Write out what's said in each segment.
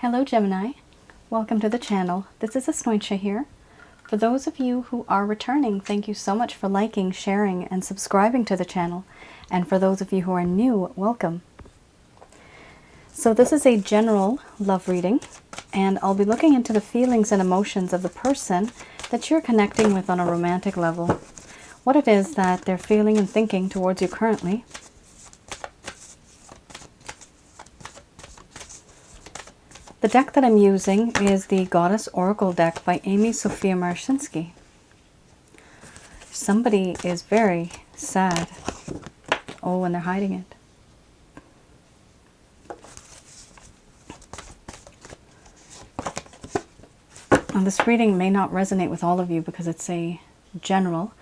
Hello Gemini, welcome to the channel. This is Asnointia here. For those of you who are returning, thank you so much for liking, sharing, and subscribing to the channel. And for those of you who are new, welcome. So this is a general love reading, and I'll be looking into the feelings and emotions of the person that you're connecting with on a romantic level. What it is that they're feeling and thinking towards you currently. The deck that I'm using is the Goddess Oracle deck by Amy Sophia Marcinski. Somebody is very sad. Oh, and they're hiding it. Now, this reading may not resonate with all of you because it's a general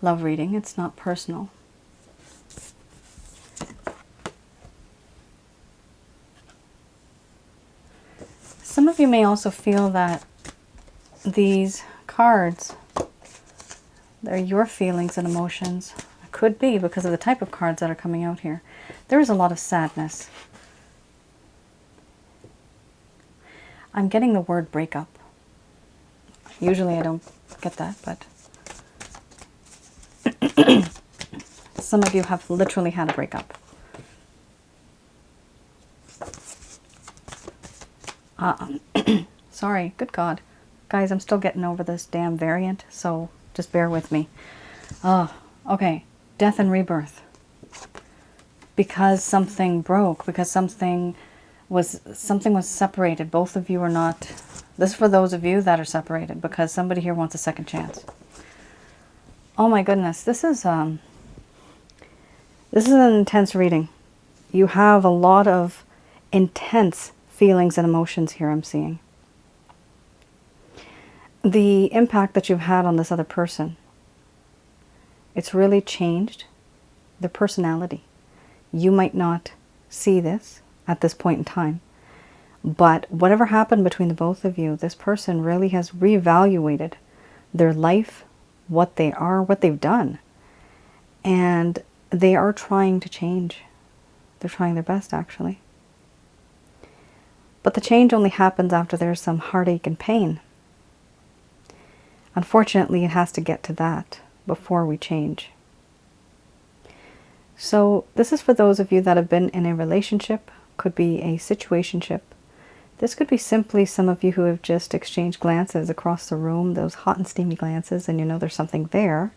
love reading. It's not personal. Some of you may also feel that these cards, they're your feelings and emotions. It could be because of the type of cards that are coming out here. There is a lot of sadness. I'm getting the word breakup. Usually I don't get that, but some of you have literally had a breakup. Sorry, good God. Guys, I'm still getting over this damn variant, so just bear with me. Okay. Death and rebirth. Because something broke, because something was separated. Both of you are not... This is for those of you that are separated, because somebody here wants a second chance. Oh my goodness, this is an intense reading. You have a lot of intense feelings and emotions here, I'm seeing. The impact that you've had on this other person, it's really changed their personality. You might not see this at this point in time, but whatever happened between the both of you, this person really has reevaluated their life, what they are, what they've done, and they are trying to change. They're trying their best, actually. But the change only happens after there's some heartache and pain. Unfortunately, it has to get to that before we change. So this is for those of you that have been in a relationship, could be a situationship. This could be simply some of you who have just exchanged glances across the room, those hot and steamy glances, and you know there's something there,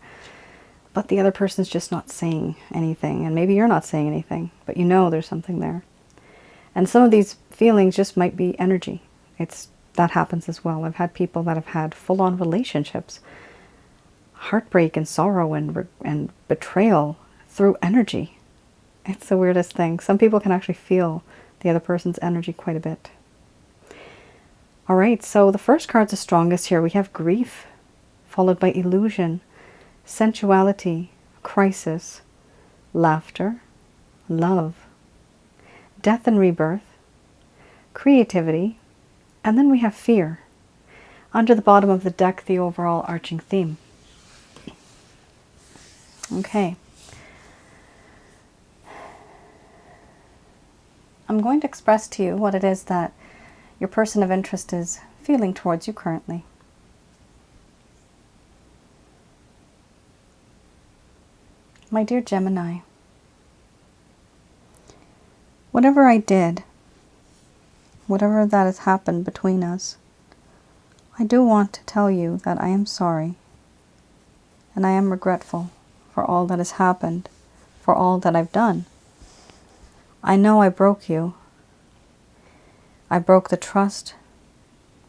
but the other person's just not saying anything, and maybe you're not saying anything, but you know there's something there. And some of these feelings just might be energy. That happens as well. I've had people that have had full-on relationships, heartbreak and sorrow and betrayal through energy. It's the weirdest thing. Some people can actually feel the other person's energy quite a bit. All right, so the first card's the strongest here. We have grief, followed by illusion, sensuality, crisis, laughter, love, death and rebirth, creativity, and then we have fear. Under the bottom of the deck, the overall arching theme. Okay. I'm going to express to you what it is that your person of interest is feeling towards you currently. My dear Gemini, whatever I did, whatever that has happened between us, I do want to tell you that I am sorry, and I am regretful for all that has happened, for all that I've done. I know I broke you. I broke the trust.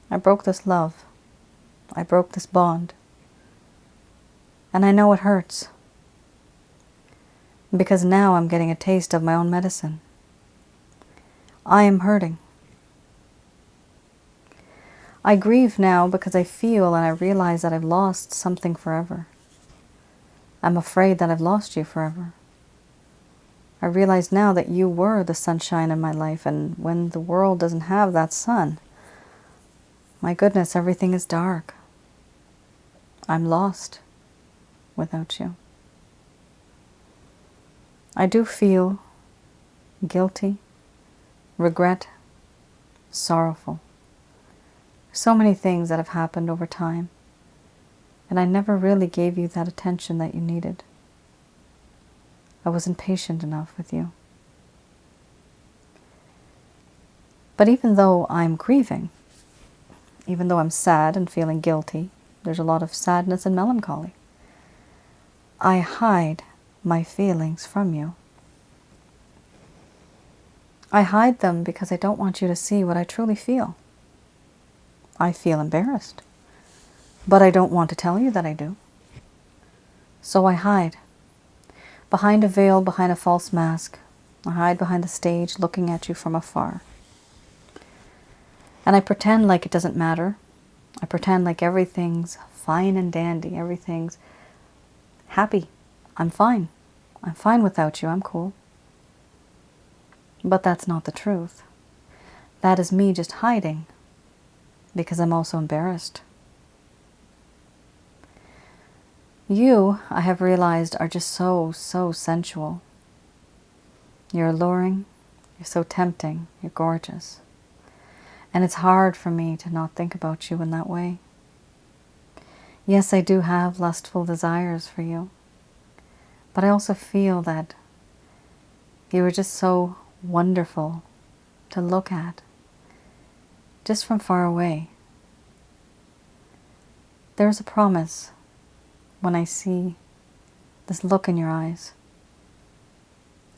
I broke this love. I broke this bond. And I know it hurts, because now I'm getting a taste of my own medicine. I am hurting. I grieve now because I feel and I realize that I've lost something forever. I'm afraid that I've lost you forever. I realize now that you were the sunshine in my life, and when the world doesn't have that sun, my goodness, everything is dark. I'm lost without you. I do feel guilty, regret, sorrowful. So many things that have happened over time, and I never really gave you that attention that you needed. I wasn't patient enough with you. But even though I'm grieving, even though I'm sad and feeling guilty, there's a lot of sadness and melancholy, I hide my feelings from you. I hide them because I don't want you to see what I truly feel. I feel embarrassed, but I don't want to tell you that I do. So I hide. Behind a veil, behind a false mask. I hide behind the stage, looking at you from afar. And I pretend like it doesn't matter. I pretend like everything's fine and dandy. Everything's happy. I'm fine. I'm fine without you. I'm cool. But that's not the truth. That is me just hiding because I'm also embarrassed. You, I have realized, are just so sensual. You're alluring. You're so tempting. You're gorgeous. And it's hard for me to not think about you in that way. Yes, I do have lustful desires for you. But I also feel that you are just so wonderful to look at, just from far away. There's a promise when I see this look in your eyes.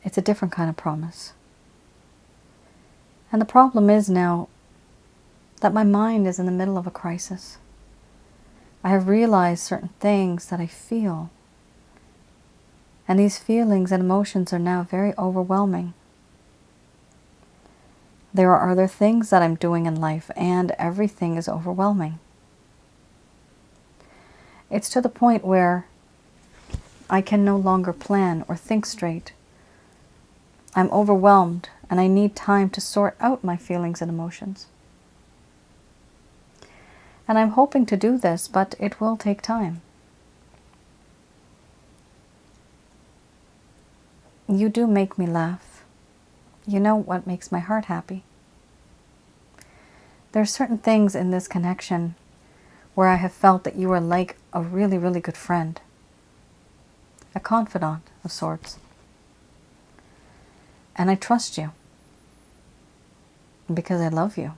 It's a different kind of promise. And the problem is now that my mind is in the middle of a crisis. I have realized certain things that I feel. And these feelings and emotions are now very overwhelming. There are other things that I'm doing in life, and everything is overwhelming. It's to the point where I can no longer plan or think straight. I'm overwhelmed, and I need time to sort out my feelings and emotions. And I'm hoping to do this, but it will take time. You do make me laugh. You know what makes my heart happy. There are certain things in this connection where I have felt that you are like a really, really good friend. A confidant of sorts. And I trust you. Because I love you.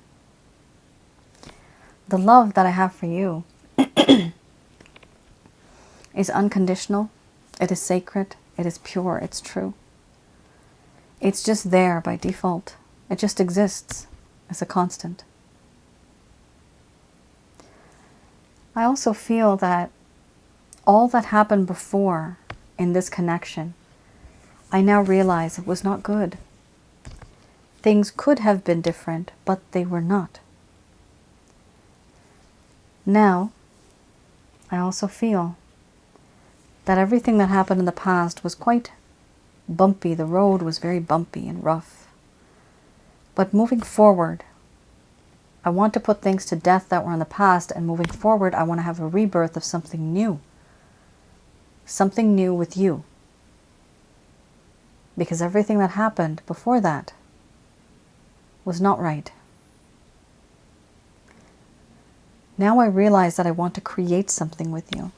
The love that I have for you is unconditional. It is sacred. It is pure. It's true. It's just there by default. It just exists as a constant. I also feel that all that happened before in this connection, I now realize it was not good. Things could have been different, but they were not. Now, I also feel that everything that happened in the past was quite bumpy. The road was very bumpy and rough. But moving forward, I want to put things to death that were in the past, and moving forward, I want to have a rebirth of something new. Something new with you. Because everything that happened before that was not right. Now I realize that I want to create something with you.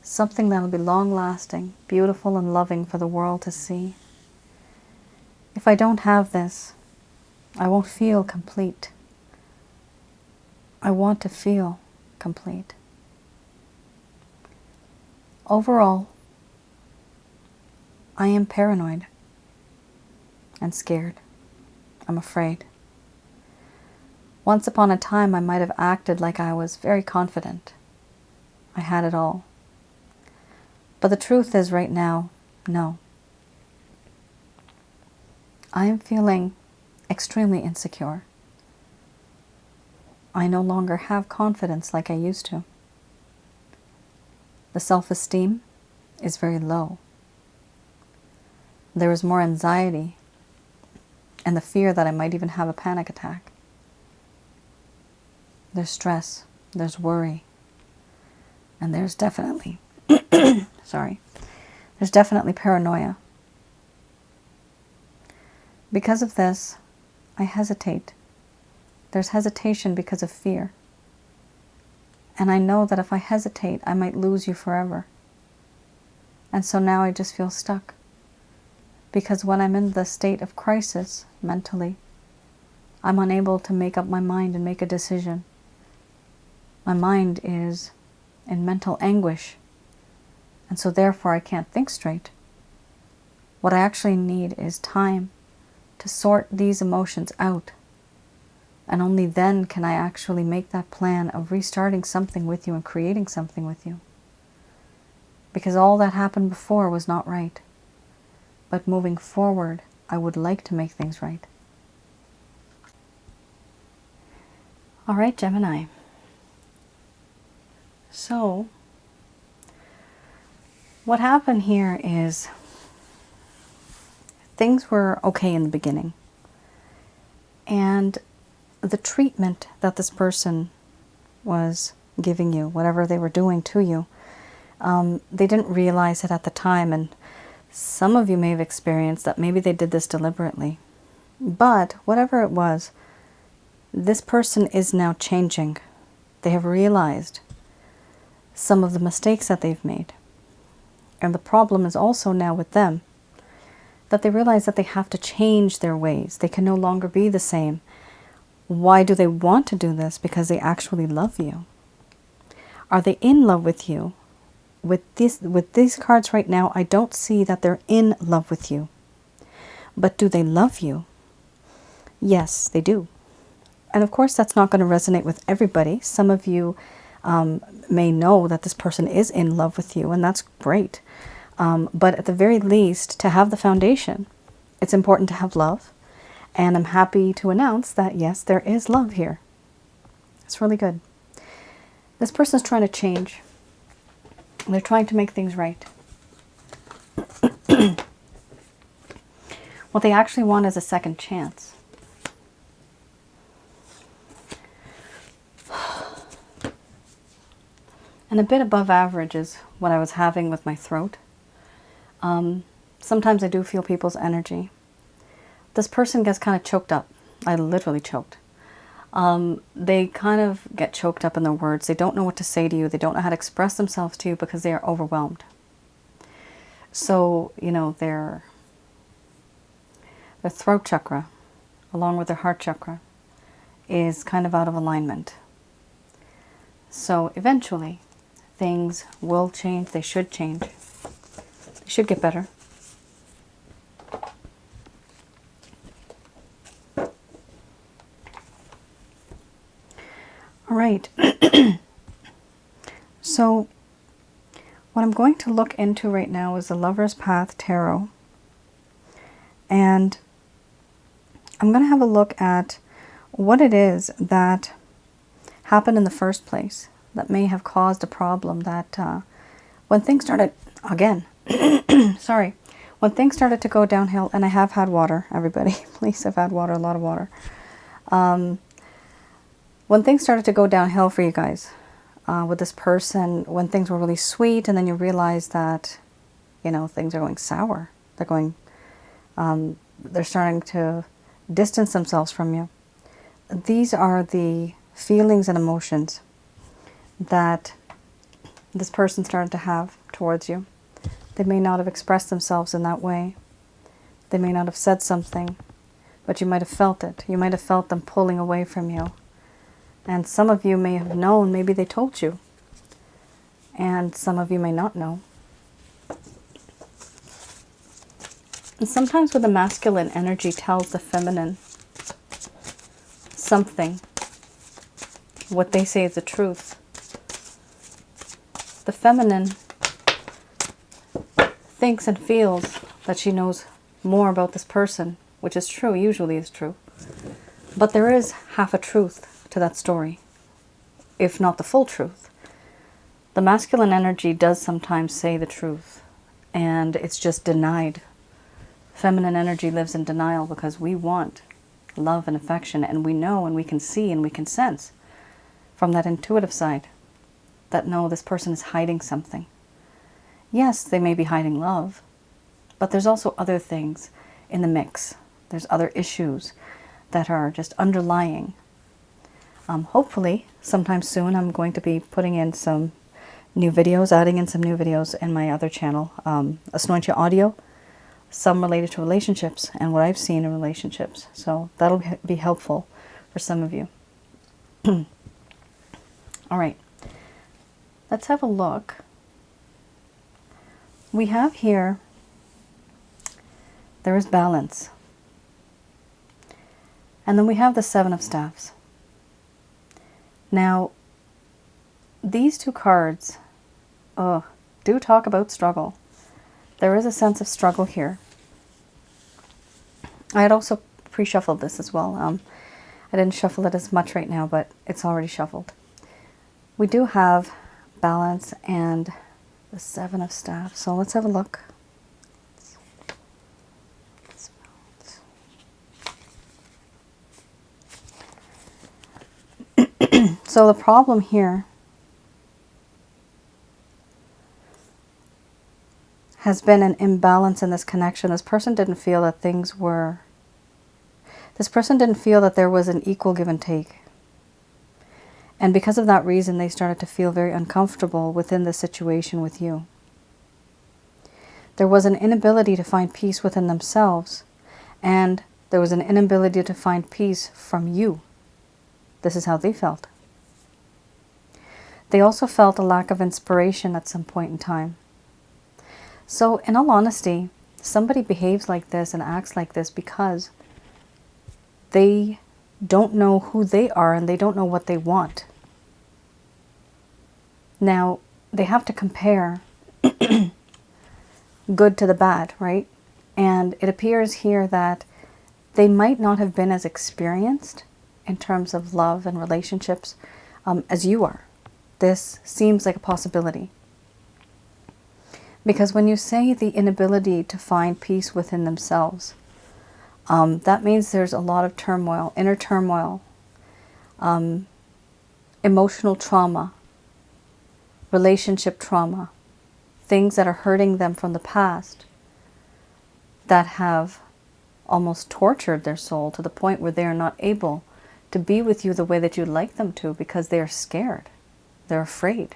Something that will be long-lasting, beautiful and loving for the world to see. If I don't have this, I won't feel complete. I want to feel complete. Overall, I am paranoid and scared. I'm afraid. Once upon a time, I might have acted like I was very confident. I had it all. But the truth is right now, no. I am feeling extremely insecure. I no longer have confidence like I used to. The self-esteem is very low. There is more anxiety and the fear that I might even have a panic attack. There's stress, there's worry, and there's definitely, there's definitely paranoia. Because of this, I hesitate There's hesitation because of fear. And I know that if I hesitate, I might lose you forever. And so now I just feel stuck. Because when I'm in the state of crisis mentally, I'm unable to make up my mind and make a decision. My mind is in mental anguish. And so therefore I can't think straight. What I actually need is time to sort these emotions out. And only then can I actually make that plan of restarting something with you and creating something with you. Because all that happened before was not right. But moving forward, I would like to make things right. All right, Gemini. So, what happened here is things were okay in the beginning. And the treatment that this person was giving you, whatever they were doing to you, they didn't realize it at the time. And some of you may have experienced that maybe they did this deliberately. But whatever it was, this person is now changing. They have realized some of the mistakes that they've made. And the problem is also now with them that they realize that they have to change their ways. They can no longer be the same. Why do they want to do this? Because they actually love you. Are they in love with you? With these cards right now, I don't see that they're in love with you. But do they love you? Yes, they do. And of course, that's not going to resonate with everybody. Some of you may know that this person is in love with you, and that's great. But at the very least, to have the foundation, it's important to have love. And I'm happy to announce that, yes, there is love here. It's really good. This person's trying to change. They're trying to make things right. What they actually want is a second chance. And a bit above average is what I was having with my throat. Sometimes I do feel people's energy. This person gets kind of choked up. I literally choked. They kind of get choked up in their words. They don't know what to say to you. They don't know how to express themselves to you because they are overwhelmed. So, you know, their throat chakra, along with their heart chakra, is kind of out of alignment. So eventually, things will change. They should change. They should get better. All right. So what I'm going to look into right now is the Lover's Path Tarot. And I'm going to have a look at what it is that happened in the first place that may have caused a problem that when things started, again, sorry, when things started to go downhill, and I have had water, everybody, please, I've had water, a lot of water. When things started to go downhill for you guys, with this person, when things were really sweet, and then you realize that, you know, things are going sour. They're going, they're starting to distance themselves from you. These are the feelings and emotions that this person started to have towards you. They may not have expressed themselves in that way. They may not have said something, but you might have felt it. You might have felt them pulling away from you. And some of you may have known, maybe they told you. And some of you may not know. And sometimes when the masculine energy tells the feminine something, what they say is the truth, the feminine thinks and feels that she knows more about this person, which is true, usually is true. But there is half a truth to that story, if not the full truth. The masculine energy does sometimes say the truth, and it's just denied. Feminine energy lives in denial because we want love and affection, and we know and we can see and we can sense from that intuitive side that no, this person is hiding something. Yes, they may be hiding love, but there's also other things in the mix. There's other issues that are just underlying Hopefully, sometime soon, I'm going to be putting in some new videos, adding in some new videos in my other channel, Asnointia Audio, some related to relationships and what I've seen in relationships. So that'll be helpful for some of you. All right, let's have a look. We have here, there is balance. And then we have the Seven of Staffs. Now, these two cards, do talk about struggle. There is a sense of struggle here. I had also pre-shuffled this as well. I didn't shuffle it as much right now, but it's already shuffled. We do have balance and the Seven of Staffs. So let's have a look. So the problem here has been an imbalance in this connection. This person didn't feel that there was an equal give and take. And because of that reason, they started to feel very uncomfortable within the situation with you. There was an inability to find peace within themselves, and there was an inability to find peace from you. This is how they felt. They also felt a lack of inspiration at some point in time. So, in all honesty, somebody behaves like this and acts like this because they don't know who they are and they don't know what they want. Now, they have to compare good to the bad, right? And it appears here that they might not have been as experienced in terms of love and relationships as you are. This seems like a possibility. Because when you say the inability to find peace within themselves, that means there's a lot of turmoil, inner turmoil, emotional trauma, relationship trauma, things that are hurting them from the past that have almost tortured their soul to the point where they are not able to be with you the way that you'd like them to because they are scared. They're afraid.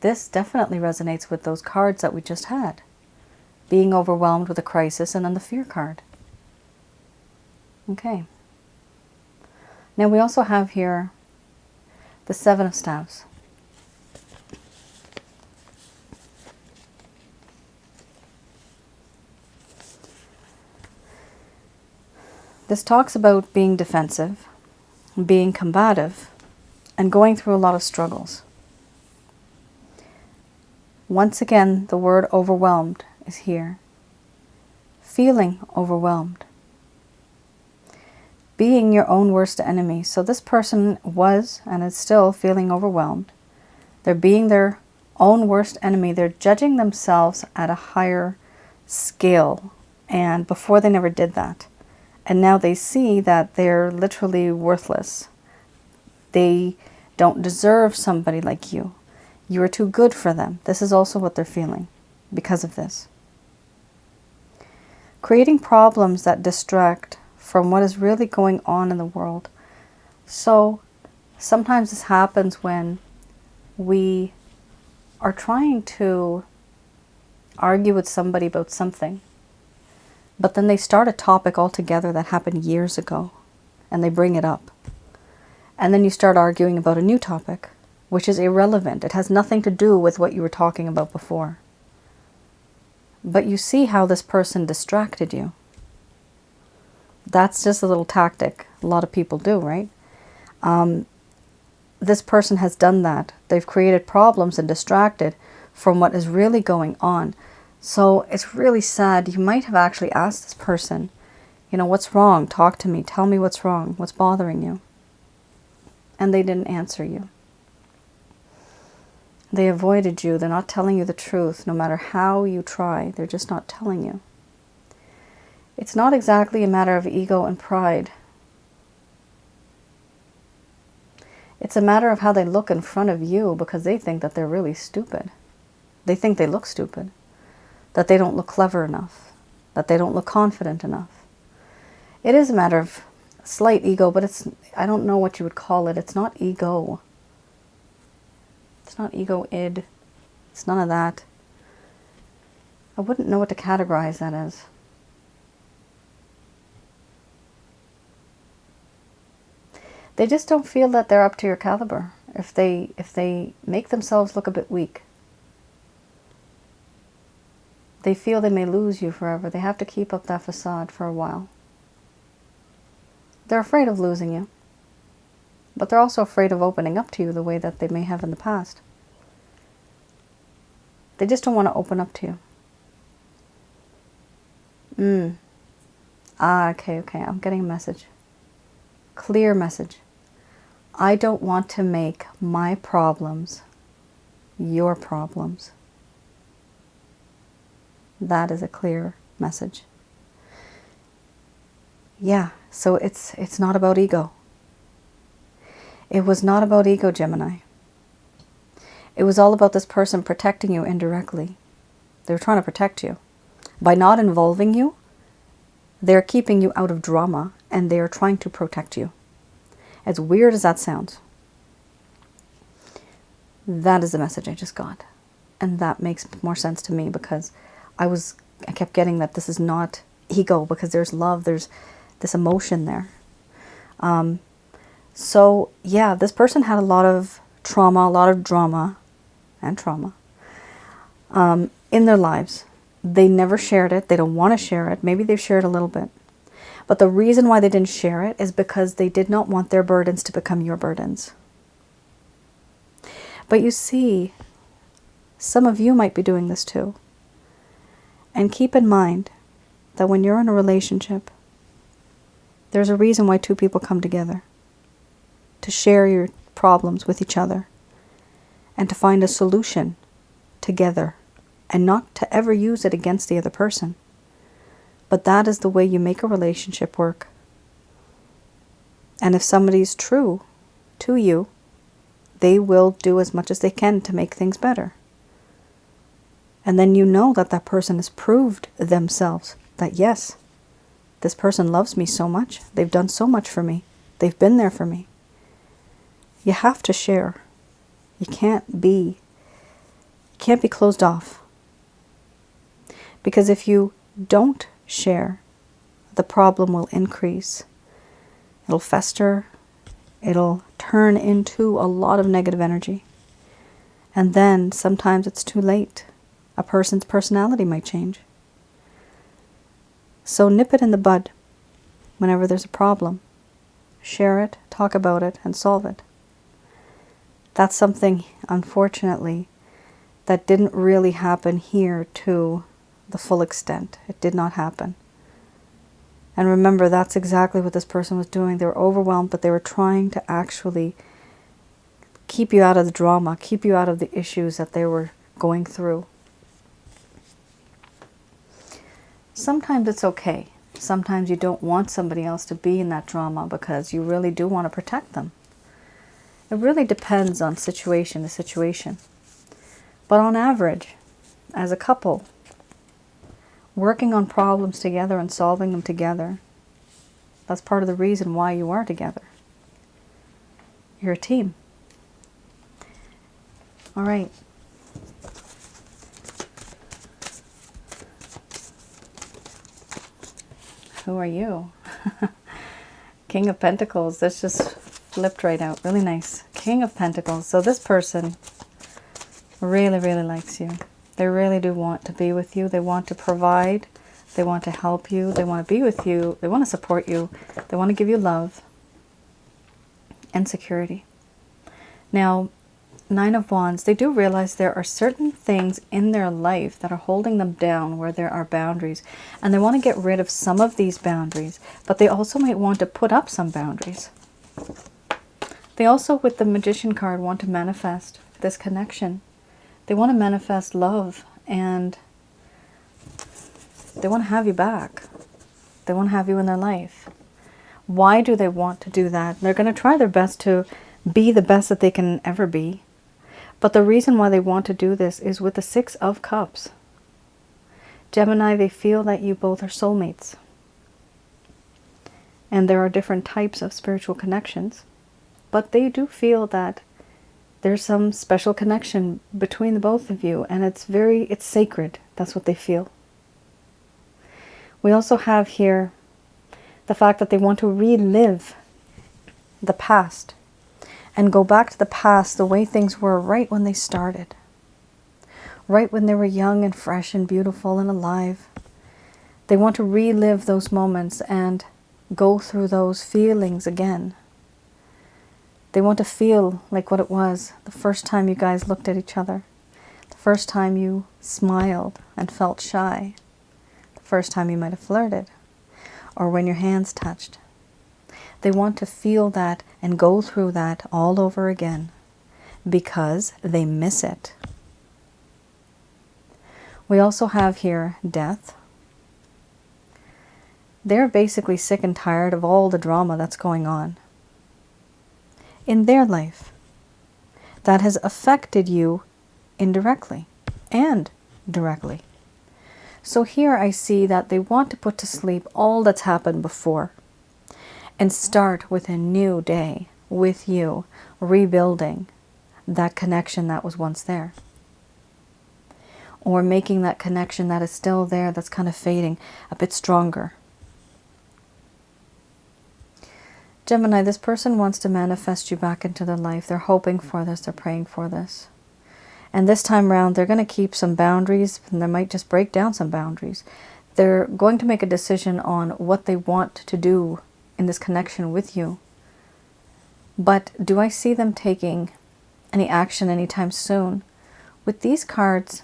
This definitely resonates with those cards that we just had. Being overwhelmed with a crisis and then the fear card. Okay. Now we also have here the Seven of Staffs. This talks about being defensive, being combative, and going through a lot of struggles. Once again, the word overwhelmed is here. Feeling overwhelmed. Being your own worst enemy. So this person was and is still feeling overwhelmed. They're being their own worst enemy. They're judging themselves at a higher scale. And before they never did that. And now they see that they're literally worthless. They don't deserve somebody like you. You are too good for them. This is also what they're feeling because of this. Creating problems that distract from what is really going on in the world. So sometimes this happens when we are trying to argue with somebody about something, but then they start a topic altogether that happened years ago and they bring it up. And then you start arguing about a new topic, which is irrelevant. It has nothing to do with what you were talking about before. But you see how this person distracted you. That's just a little tactic a lot of people do, right? This person has done that. They've created problems and distracted from what is really going on. So it's really sad. You might have actually asked this person, you know, what's wrong? Talk to me. Tell me what's wrong. What's bothering you? And they didn't answer you. They avoided you. They're not telling you the truth. No matter how you try, they're just not telling you. It's not exactly a matter of ego and pride. It's a matter of how they look in front of you because they think that they're really stupid. They think they look stupid. That they don't look clever enough. That they don't look confident enough. It is a matter of slight ego, but it's, I don't know what you would call it. It's not ego. It's not ego-id. It's none of that. I wouldn't know what to categorize that as. They just don't feel that they're up to your caliber. If they make themselves look a bit weak, they feel they may lose you forever. They have to keep up that facade for a while. They're afraid of losing you, but they're also afraid of opening up to you the way that they may have in the past. They just don't want to open up to you. Okay, I'm getting a message. Clear message. I don't want to make my problems your problems. That is a clear message. Yeah, so it's not about ego. It was not about ego, Gemini. It was all about this person protecting you indirectly. They were trying to protect you. By not involving you, they're keeping you out of drama, and they're trying to protect you. As weird as that sounds, that is the message I just got. And that makes more sense to me, because I kept getting that this is not ego, because there's love, there's this emotion there. So yeah, this person had a lot of trauma, a lot of drama and trauma in their lives. They never shared it. They don't want to share it. Maybe they've shared a little bit. But the reason why they didn't share it is because they did not want their burdens to become your burdens. But you see, some of you might be doing this too. And keep in mind that when you're in a relationship, there's a reason why two people come together. To share your problems with each other. And to find a solution together. And not to ever use it against the other person. But that is the way you make a relationship work. And if somebody's true to you, they will do as much as they can to make things better. And then you know that that person has proved themselves that yes, this person loves me so much. They've done so much for me. They've been there for me. You have to share. You can't be closed off. Because if you don't share, the problem will increase. It'll fester. It'll turn into a lot of negative energy. And then sometimes it's too late. A person's personality might change. So nip it in the bud whenever there's a problem. Share it, talk about it, and solve it. That's something, unfortunately, that didn't really happen here to the full extent. It did not happen. And remember, that's exactly what this person was doing. They were overwhelmed, but they were trying to actually keep you out of the drama, keep you out of the issues that they were going through. Sometimes it's okay. Sometimes you don't want somebody else to be in that drama because you really do want to protect them. It really depends on situation to situation. But on average, as a couple, working on problems together and solving them together, that's part of the reason why you are together. You're a team. All right. Who are you? King of Pentacles. This just flipped right out. Really nice. King of Pentacles. So this person really, really likes you. They really do want to be with you. They want to provide. They want to help you. They want to be with you. They want to support you. They want to give you love and security. Now, 9 of Wands, they do realize there are certain things in their life that are holding them down where there are boundaries. And they want to get rid of some of these boundaries. But they also might want to put up some boundaries. They also, with the Magician card, want to manifest this connection. They want to manifest love, and they want to have you back. They want to have you in their life. Why do they want to do that? They're going to try their best to be the best that they can ever be. But the reason why they want to do this is with the 6 of Cups. Gemini, they feel that you both are soulmates. And there are different types of spiritual connections, but they do feel that there's some special connection between the both of you, and it's sacred. That's what they feel. We also have here the fact that they want to relive the past and go back to the past the way things were right when they started. Right when they were young and fresh and beautiful and alive. They want to relive those moments and go through those feelings again. They want to feel like what it was the first time you guys looked at each other. The first time you smiled and felt shy. The first time you might have flirted. Or when your hands touched. They want to feel that and go through that all over again because they miss it. We also have here death. They're basically sick and tired of all the drama that's going on in their life that has affected you indirectly and directly. So here I see that they want to put to sleep all that's happened before and start with a new day with you, rebuilding that connection that was once there. Or making that connection that is still there, that's kind of fading, a bit stronger. Gemini, this person wants to manifest you back into their life. They're hoping for this. They're praying for this. And this time around, they're going to keep some boundaries, and they might just break down some boundaries. They're going to make a decision on what they want to do in this connection with you. But do I see them taking any action anytime soon? With these cards,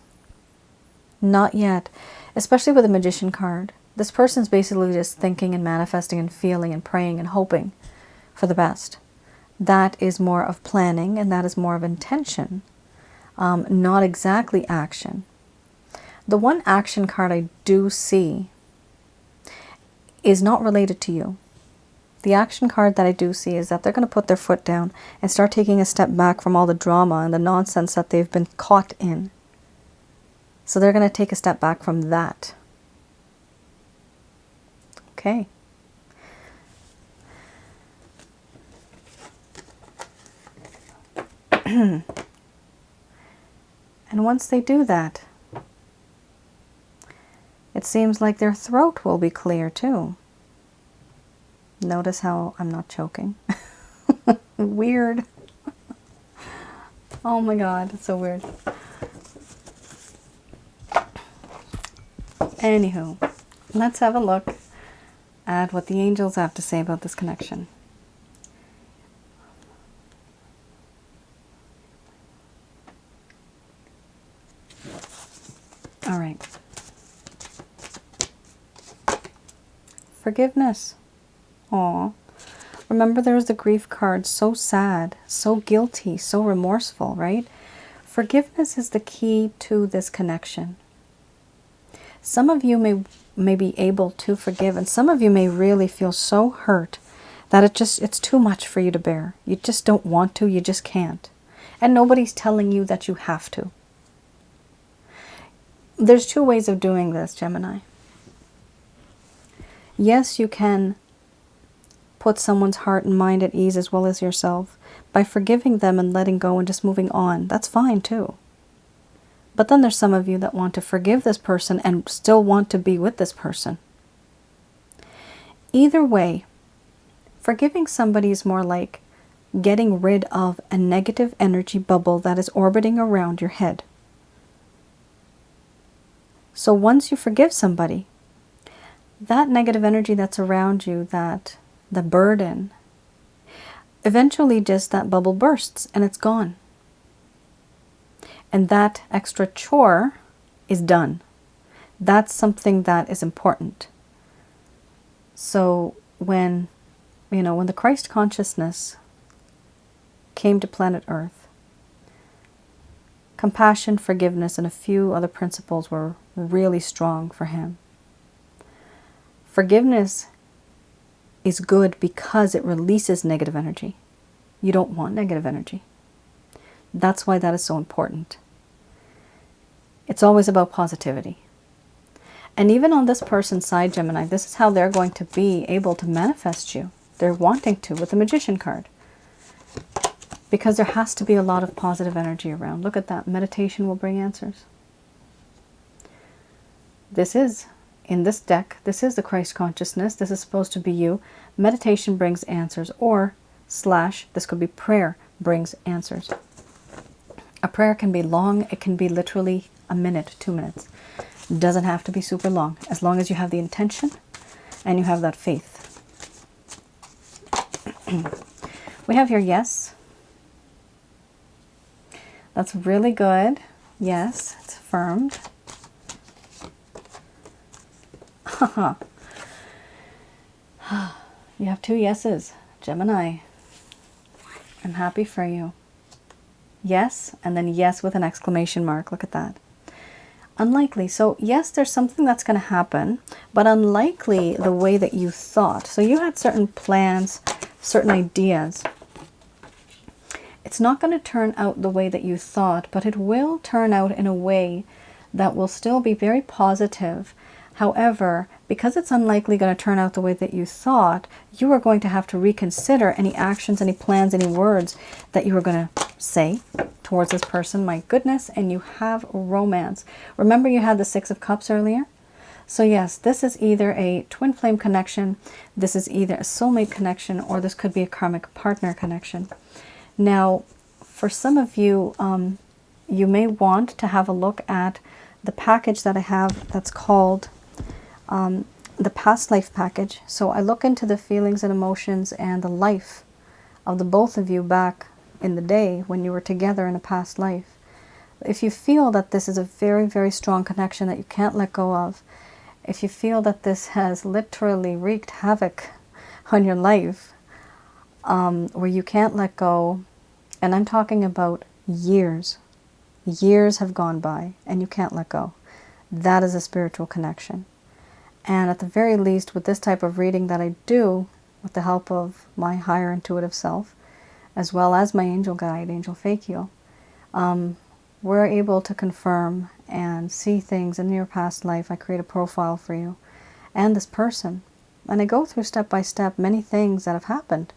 not yet. Especially with the Magician card. This person's basically just thinking and manifesting and feeling and praying and hoping for the best. That is more of planning, and that is more of intention, not exactly action. The one action card I do see is not related to you. The action card that I do see is that they're going to put their foot down and start taking a step back from all the drama and the nonsense that they've been caught in. So they're going to take a step back from that. Okay. And once they do that, it seems like their throat will be clear too. Notice how I'm not choking. Weird. Oh my God, it's so weird. Anywho, let's have a look at what the angels have to say about this connection. All right. Forgiveness. Aw. Remember, there was the grief card. So sad, so guilty, so remorseful, right? Forgiveness is the key to this connection. Some of you may be able to forgive, and some of you may really feel so hurt that it's too much for you to bear. You just don't want to, you just can't. And nobody's telling you that you have to. There's two ways of doing this, Gemini. Yes, you can put someone's heart and mind at ease as well as yourself by forgiving them and letting go and just moving on. That's fine too. But then there's some of you that want to forgive this person and still want to be with this person. Either way, forgiving somebody is more like getting rid of a negative energy bubble that is orbiting around your head. So once you forgive somebody, that negative energy that's around you, the burden, eventually just that bubble bursts and it's gone. And that extra chore is done. That's something that is important. So when the Christ consciousness came to planet Earth, compassion, forgiveness, and a few other principles were really strong for him. Forgiveness is good because it releases negative energy. You don't want negative energy. That's why that is so important. It's always about positivity. And even on this person's side, Gemini, this is how they're going to be able to manifest you. They're wanting to with the Magician card. Because there has to be a lot of positive energy around. Look at that. Meditation will bring answers. This is, in this deck, this is the Christ consciousness. This is supposed to be you. Meditation brings answers. Or, slash, this could be prayer brings answers. A prayer can be long. It can be literally a minute, 2 minutes. It doesn't have to be super long. As long as you have the intention and you have that faith. We have here yes. That's really good. Yes, it's affirmed. You have 2 yeses, Gemini. I'm happy for you. Yes, and then yes with an exclamation mark. Look at that. Unlikely. So yes, there's something that's going to happen, but unlikely the way that you thought. So you had certain plans, certain ideas. It's not going to turn out the way that you thought, but it will turn out in a way that will still be very positive. However, because it's unlikely going to turn out the way that you thought, you are going to have to reconsider any actions, any plans, any words that you were going to say towards this person. My goodness, and you have romance. Remember you had the 6 of Cups earlier? So yes, this is either a twin flame connection, this is either a soulmate connection, or this could be a karmic partner connection. Now, for some of you, you may want to have a look at the package that I have that's called the past life package. So I look into the feelings and emotions and the life of the both of you back in the day when you were together in a past life. If you feel that this is a very, very strong connection that you can't let go of, if you feel that this has literally wreaked havoc on your life, where you can't let go, and I'm talking about years have gone by and you can't let go, that is a spiritual connection. And at the very least, with this type of reading that I do, with the help of my higher intuitive self, as well as my angel guide, Angel Fakio, we're able to confirm and see things in your past life. I create a profile for you and this person. And I go through step by step many things that have happened.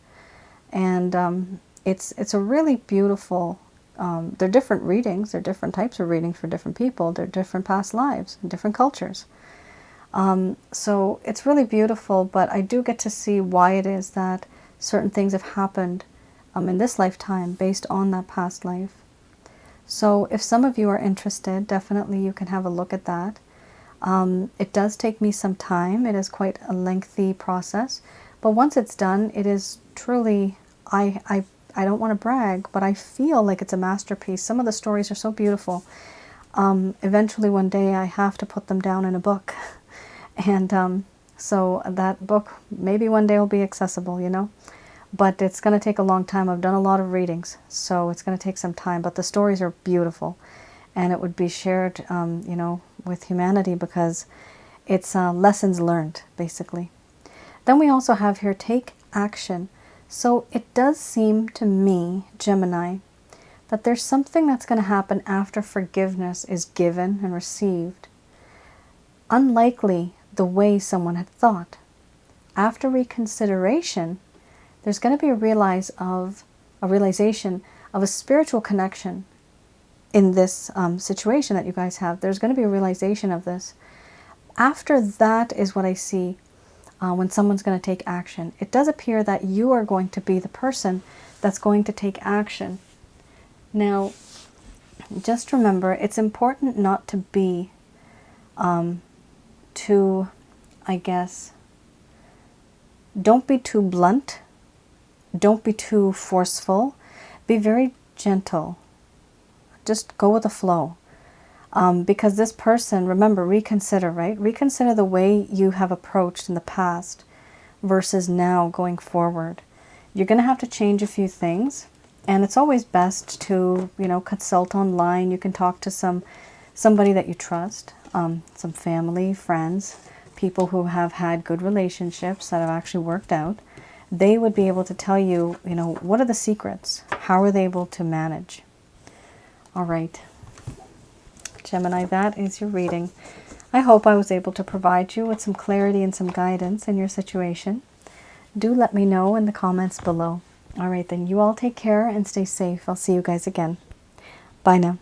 And it's a really beautiful, they're different readings, they're different types of readings for different people, they're different past lives, different cultures. So it's really beautiful, but I do get to see why it is that certain things have happened in this lifetime based on that past life. So if some of you are interested, definitely you can have a look at that. It does take me some time. It is quite a lengthy process, but once it's done, it is truly, I don't want to brag, but I feel like it's a masterpiece. Some of the stories are so beautiful. Eventually one day I have to put them down in a book. And so that book maybe one day will be accessible, you know. But it's going to take a long time. I've done a lot of readings, so it's going to take some time. But the stories are beautiful, and it would be shared, you know, with humanity because it's lessons learned, basically. Then we also have here, take action. So it does seem to me, Gemini, that there's something that's going to happen after forgiveness is given and received. Unlikely the way someone had thought. After reconsideration, there's going to be a realization of a spiritual connection in this situation that you guys have. There's going to be a realization of this. After that is what I see when someone's going to take action. It does appear that you are going to be the person that's going to take action. Now, just remember, it's important not to be too, I guess, don't be too blunt. Don't be too forceful. Be very gentle. Just go with the flow. Because this person, remember, reconsider, right? Reconsider the way you have approached in the past versus now going forward. You're going to have to change a few things. And it's always best to, you know, consult online. You can talk to somebody that you trust, some family, friends, people who have had good relationships that have actually worked out. They would be able to tell you, you know, what are the secrets? How are they able to manage? All right. Gemini, that is your reading. I hope I was able to provide you with some clarity and some guidance in your situation. Do let me know in the comments below. All right, then you all take care and stay safe. I'll see you guys again. Bye now.